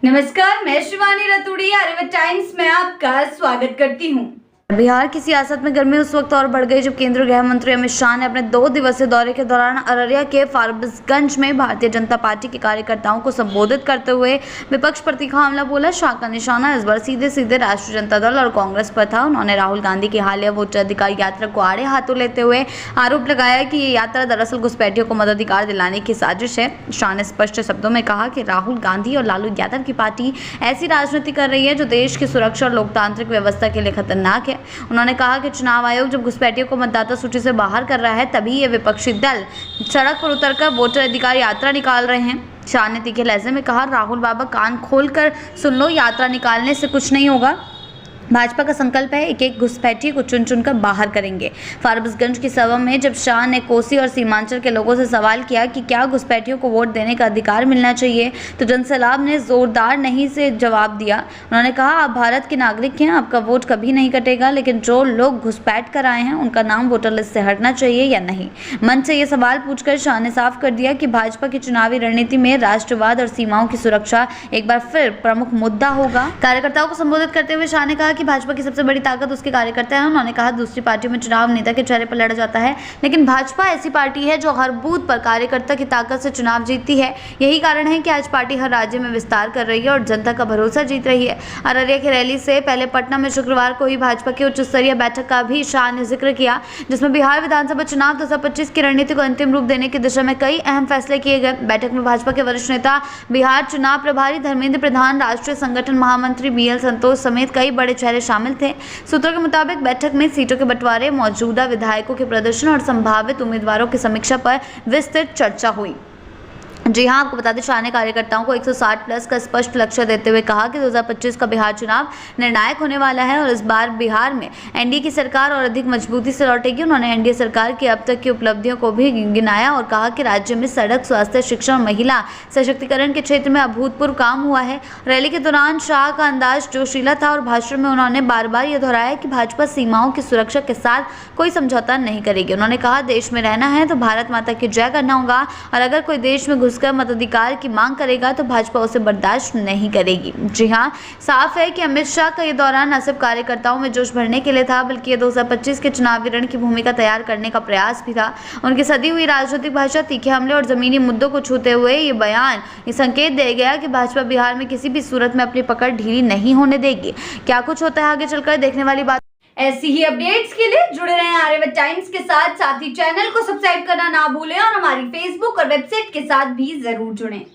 नमस्कार, मैं शिवानी रतूड़ी आर्यव्रत टाइम्स में आपका स्वागत करती हूँ। बिहार की सियासत में गर्मी उस वक्त और बढ़ गई जब केंद्रीय गृह मंत्री अमित शाह ने अपने 2 दिवसीय दौरे के दौरान अररिया के फारबिसगंज में भारतीय जनता पार्टी के कार्यकर्ताओं को संबोधित करते हुए विपक्ष पर तीखा हमला बोला। शाह का निशाना इस बार सीधे सीधे राष्ट्रीय जनता दल और कांग्रेस पर था। उन्होंने राहुल गांधी की हालिया वोटाधिकार यात्रा को आड़े हाथों लेते हुए आरोप लगाया कि ये यात्रा दरअसल घुसपैठियों को मताधिकार दिलाने की साजिश है। शाह ने स्पष्ट शब्दों में कहा कि राहुल गांधी और लालू यादव की पार्टी ऐसी राजनीति कर रही है जो देश की सुरक्षा और लोकतांत्रिक व्यवस्था के लिए खतरनाक है। उन्होंने कहा कि चुनाव आयोग जब घुसपैठियों को मतदाता सूची से बाहर कर रहा है तभी ये विपक्षी दल सड़क पर उतरकर वोटर अधिकार यात्रा निकाल रहे हैं। शाह ने तीखे लहजे में कहा, राहुल बाबा कान खोलकर सुन लो, यात्रा निकालने से कुछ नहीं होगा। भाजपा का संकल्प है एक एक घुसपैठी को चुन चुनकर बाहर करेंगे। फारबिसगंज की सभा में जब शाह ने कोसी और सीमांचल के लोगों से सवाल किया कि क्या घुसपैठियों को वोट देने का अधिकार मिलना चाहिए, तो जनसैलाब ने जोरदार नहीं से जवाब दिया। उन्होंने कहा, आप भारत के नागरिक हैं, आपका वोट कभी नहीं कटेगा, लेकिन जो लोग घुसपैठ कर आए हैं उनका नाम वोटर लिस्ट से हटना चाहिए या नहीं। मंच से ये सवाल पूछकर शाह ने साफ कर दिया कि भाजपा की चुनावी रणनीति में राष्ट्रवाद और सीमाओं की सुरक्षा एक बार फिर प्रमुख मुद्दा होगा। कार्यकर्ताओं को संबोधित करते हुए शाह ने कहा कि भाजपा की सबसे बड़ी ताकत उसके कार्यकर्ता हैं। उन्होंने कहा, दूसरी पार्टियों में चुनाव नेता के चेहरे पर लड़ा जाता है, लेकिन भाजपा ऐसी पार्टी है जो हर बूथ पर कार्यकर्ता की ताकत से चुनाव जीतती है। यही कारण है कि आज पार्टी हर राज्य में विस्तार कर रही है और जनता का भरोसा जीत रही है। अररिया की रैली से पहले पटना में शुक्रवार को ही भाजपा की उच्च स्तरीय बैठक का भी शाह ने जिक्र किया, जिसमें बिहार विधानसभा चुनाव 2025 की रणनीति को अंतिम रूप देने की दिशा में कई अहम फैसले किए गए। बैठक में भाजपा के वरिष्ठ नेता, बिहार चुनाव प्रभारी धर्मेंद्र प्रधान, राष्ट्रीय संगठन महामंत्री BL संतोष समेत कई बड़े चेहरे शामिल थे। सूत्रों के मुताबिक बैठक में सीटों के बंटवारे, मौजूदा विधायकों के प्रदर्शन और संभावित उम्मीदवारों की समीक्षा पर विस्तृत चर्चा हुई। जी हां, आपको बता दें, शाह ने कार्यकर्ताओं को 160 प्लस का स्पष्ट लक्ष्य देते हुए कहा कि 2025 का बिहार चुनाव निर्णायक होने वाला है और इस बार बिहार में एनडीए की सरकार और अधिक मजबूती से लौटेगी। उन्होंने एनडीए सरकार की अब तक की उपलब्धियों को भी गिनाया और कहा कि राज्य में सड़क, स्वास्थ्य, शिक्षा और महिला सशक्तिकरण के क्षेत्र में अभूतपूर्व काम हुआ है। रैली के दौरान शाह का अंदाज जोशीला था और भाषण में उन्होंने बार बार यह दोहराया कि भाजपा सीमाओं की सुरक्षा के साथ कोई समझौता नहीं करेगी। उन्होंने कहा, देश में रहना है तो भारत माता की जय करना होगा और अगर कोई देश में घुसकर मताधिकार की मांग करेगा तो भाजपा उसे बर्दाश्त नहीं करेगी। जी हां, साफ है कि अमित शाह का ये दौरान न सिर्फ कार्यकर्ताओं में जोश भरने के लिए था, बल्कि ये 2025 के चुनावी रण की भूमिका तैयार करने का प्रयास भी था। उनकी सदी हुई राजनीतिक भाषा, तीखे हमले और जमीनी मुद्दों को छूते हुए ये बयान ये संकेत दे गया कि भाजपा बिहार में किसी भी सूरत में अपनी पकड़ ढीली नहीं होने देगी। क्या कुछ होता है आगे चलकर देखने वाली बात। ऐसी ही अपडेट्स के लिए जुड़े रहें आर्यव्रत टाइम्स के साथ ही चैनल को सब्सक्राइब करना ना भूलें और हमारी फेसबुक और वेबसाइट के साथ भी जरूर जुड़ें।